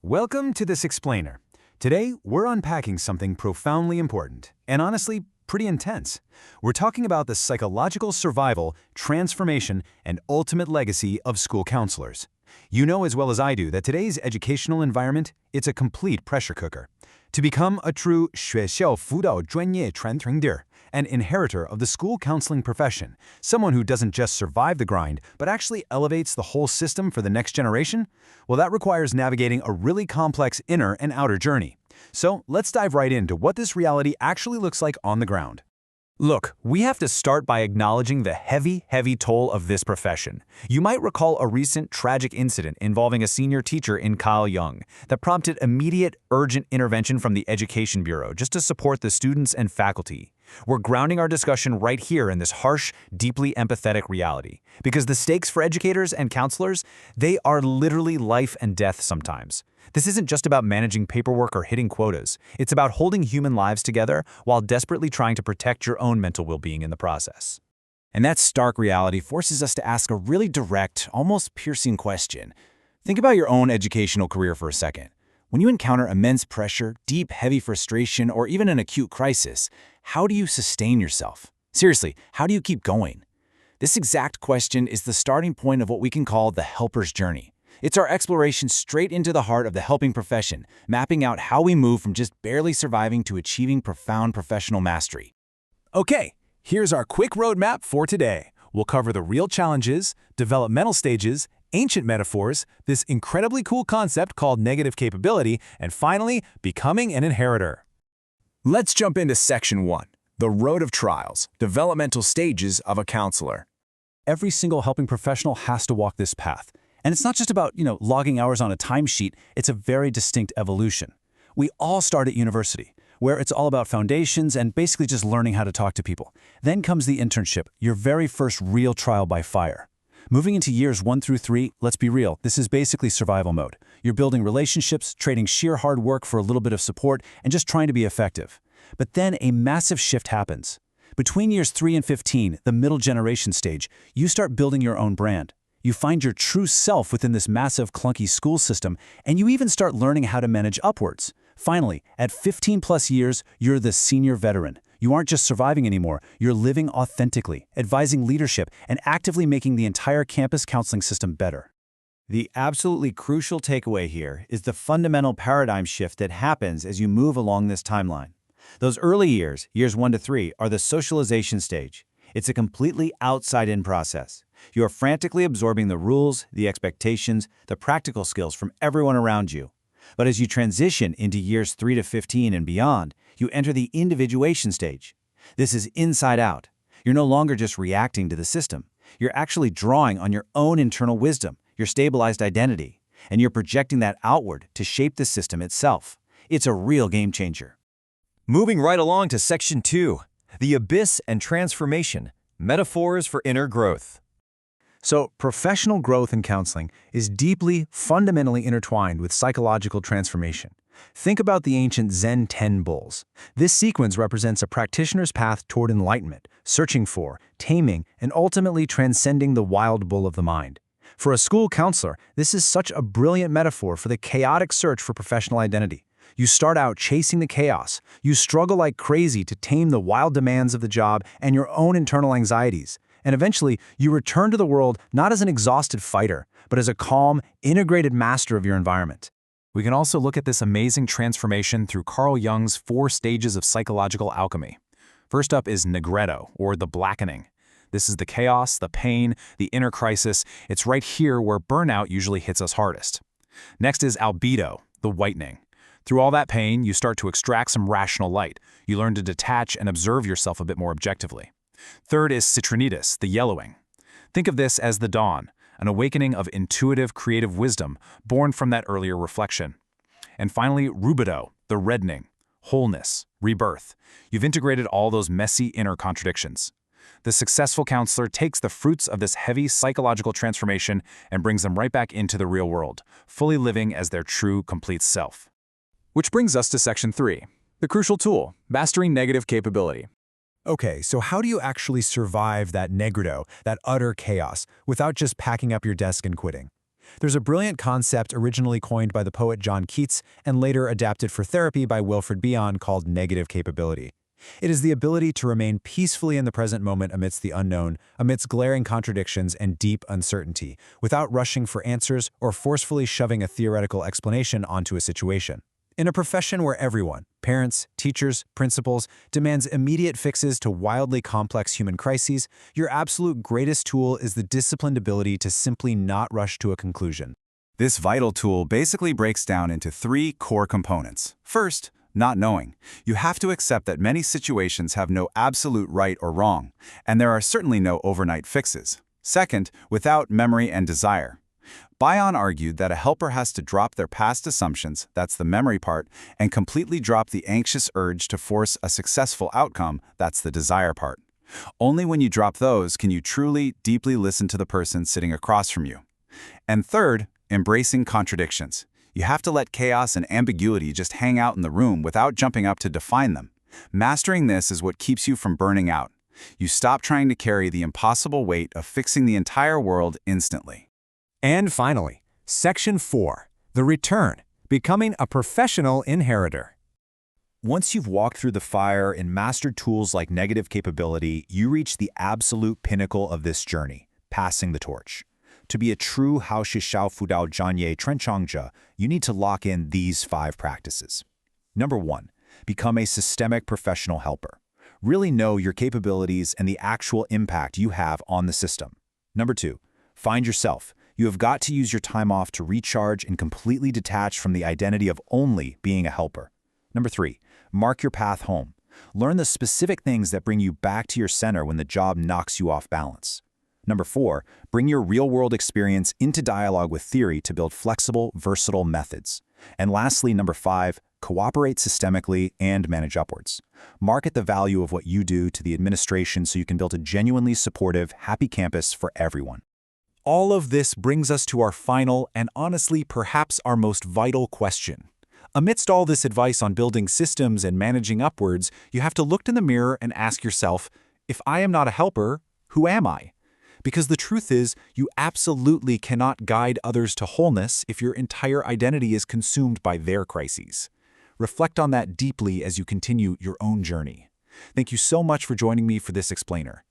Welcome to this explainer. Today, we're unpacking something profoundly important, and honestly, pretty intense. We're talking about the psychological survival, transformation, and ultimate legacy of school counselors. You know as well as I do that today's educational environment, it's a complete pressure cooker. To become a true 学校辅导专业传承者, an inheritor of the school counseling profession, someone who doesn't just survive the grind, but actually elevates the whole system for the next generation, well, that requires navigating a really complex inner and outer journey. So let's dive right into what this reality actually looks like on the ground. Look, we have to start by acknowledging the heavy toll of this profession. You might recall a recent tragic incident involving a senior teacher in Kaohsiung that prompted immediate, urgent intervention from the Education Bureau just to support the students and faculty. We're grounding our discussion right here in this harsh, deeply empathetic reality, because the stakes for educators and counselors, they are literally life and death sometimes. This isn't just about managing paperwork or hitting quotas. It's about holding human lives together while desperately trying to protect your own mental well-being in the process. And that stark reality forces us to ask a really direct, almost piercing question. Think about your own educational career for a second. When you encounter immense pressure, deep, heavy frustration, or even an acute crisis, how do you sustain yourself? Seriously, how do you keep going? This exact question is the starting point of what we can call the helper's journey. It's our exploration straight into the heart of the helping profession, mapping out how we move from just barely surviving to achieving profound professional mastery. Okay, here's our quick roadmap for today. We'll cover the real challenges, developmental stages, ancient metaphors, this incredibly cool concept called negative capability, and finally, becoming an inheritor. Let's jump into Section 1, the road of trials, developmental stages of a counselor. Every single helping professional has to walk this path. And it's not just about, logging hours on a timesheet, it's a very distinct evolution. We all start at university, where it's all about foundations and basically just learning how to talk to people. Then comes the internship, your very first real trial by fire. Moving into years 1 through 3, let's be real, this is basically survival mode. You're building relationships, trading sheer hard work for a little bit of support, and just trying to be effective. But then a massive shift happens. Between years 3 and 15, the middle generation stage, you start building your own brand. You find your true self within this massive, clunky school system, and you even start learning how to manage upwards. Finally, at 15+ years, you're the senior veteran. You aren't just surviving anymore, you're living authentically, advising leadership, and actively making the entire campus counseling system better. The absolutely crucial takeaway here is the fundamental paradigm shift that happens as you move along this timeline. Those early years, years 1 to 3, are the socialization stage. It's a completely outside-in process. You are frantically absorbing the rules, the expectations, the practical skills from everyone around you. But as you transition into years 3 to 15 and beyond, you enter the individuation stage. This is inside out. You're no longer just reacting to the system. You're actually drawing on your own internal wisdom, your stabilized identity, and you're projecting that outward to shape the system itself. It's a real game changer. Moving right along to Section 2, the abyss and transformation, metaphors for inner growth. So, professional growth in counseling is deeply, fundamentally intertwined with psychological transformation. Think about the ancient Zen 10 bulls. This sequence represents a practitioner's path toward enlightenment, searching for, taming, and ultimately transcending the wild bull of the mind. For a school counselor, this is such a brilliant metaphor for the chaotic search for professional identity. You start out chasing the chaos. You struggle like crazy to tame the wild demands of the job and your own internal anxieties. And eventually, you return to the world not as an exhausted fighter, but as a calm, integrated master of your environment. We can also look at this amazing transformation through Carl Jung's 4 stages of psychological alchemy. First up is negretto, or the blackening. This is the chaos, the pain, the inner crisis. It's right here where burnout usually hits us hardest. Next is albedo, the whitening. Through all that pain, you start to extract some rational light. You learn to detach and observe yourself a bit more objectively. Third is citrinitis, the yellowing. Think of this as the dawn, an awakening of intuitive, creative wisdom born from that earlier reflection. And finally, rubedo, the reddening, wholeness, rebirth. You've integrated all those messy inner contradictions. The successful counselor takes the fruits of this heavy psychological transformation and brings them right back into the real world, fully living as their true, complete self. Which brings us to Section 3, the crucial tool, mastering negative capability. Okay, so how do you actually survive that negretto, that utter chaos, without just packing up your desk and quitting? There's a brilliant concept originally coined by the poet John Keats and later adapted for therapy by Wilfred Bion called negative capability. It is the ability to remain peacefully in the present moment amidst the unknown, amidst glaring contradictions and deep uncertainty, without rushing for answers or forcefully shoving a theoretical explanation onto a situation. In a profession where everyone, parents, teachers, principals, demands immediate fixes to wildly complex human crises, your absolute greatest tool is the disciplined ability to simply not rush to a conclusion. This vital tool basically breaks down into 3 core components. First, not knowing. You have to accept that many situations have no absolute right or wrong, and there are certainly no overnight fixes. Second, without memory and desire. Bion argued that a helper has to drop their past assumptions, that's the memory part, and completely drop the anxious urge to force a successful outcome, that's the desire part. Only when you drop those can you truly, deeply listen to the person sitting across from you. And third, embracing contradictions. You have to let chaos and ambiguity just hang out in the room without jumping up to define them. Mastering this is what keeps you from burning out. You stop trying to carry the impossible weight of fixing the entire world instantly. And finally, Section 4, the return, becoming a professional inheritor. Once you've walked through the fire and mastered tools like negative capability, you reach the absolute pinnacle of this journey, passing the torch. To be a true Hao Shi Shao Fudao Zhanye Trenchangja, you need to lock in these 5 practices. Number 1, become a systemic professional helper. Really know your capabilities and the actual impact you have on the system. Number 2, find yourself. You have got to use your time off to recharge and completely detach from the identity of only being a helper. Number 3, mark your path home. Learn the specific things that bring you back to your center when the job knocks you off balance. Number 4, bring your real-world experience into dialogue with theory to build flexible, versatile methods. And lastly, number 5, cooperate systemically and manage upwards. Market the value of what you do to the administration so you can build a genuinely supportive, happy campus for everyone. All of this brings us to our final and honestly perhaps our most vital question. Amidst all this advice on building systems and managing upwards, you have to look in the mirror and ask yourself, if I am not a helper, who am I? Because the truth is, you absolutely cannot guide others to wholeness if your entire identity is consumed by their crises. Reflect on that deeply as you continue your own journey. Thank you so much for joining me for this explainer.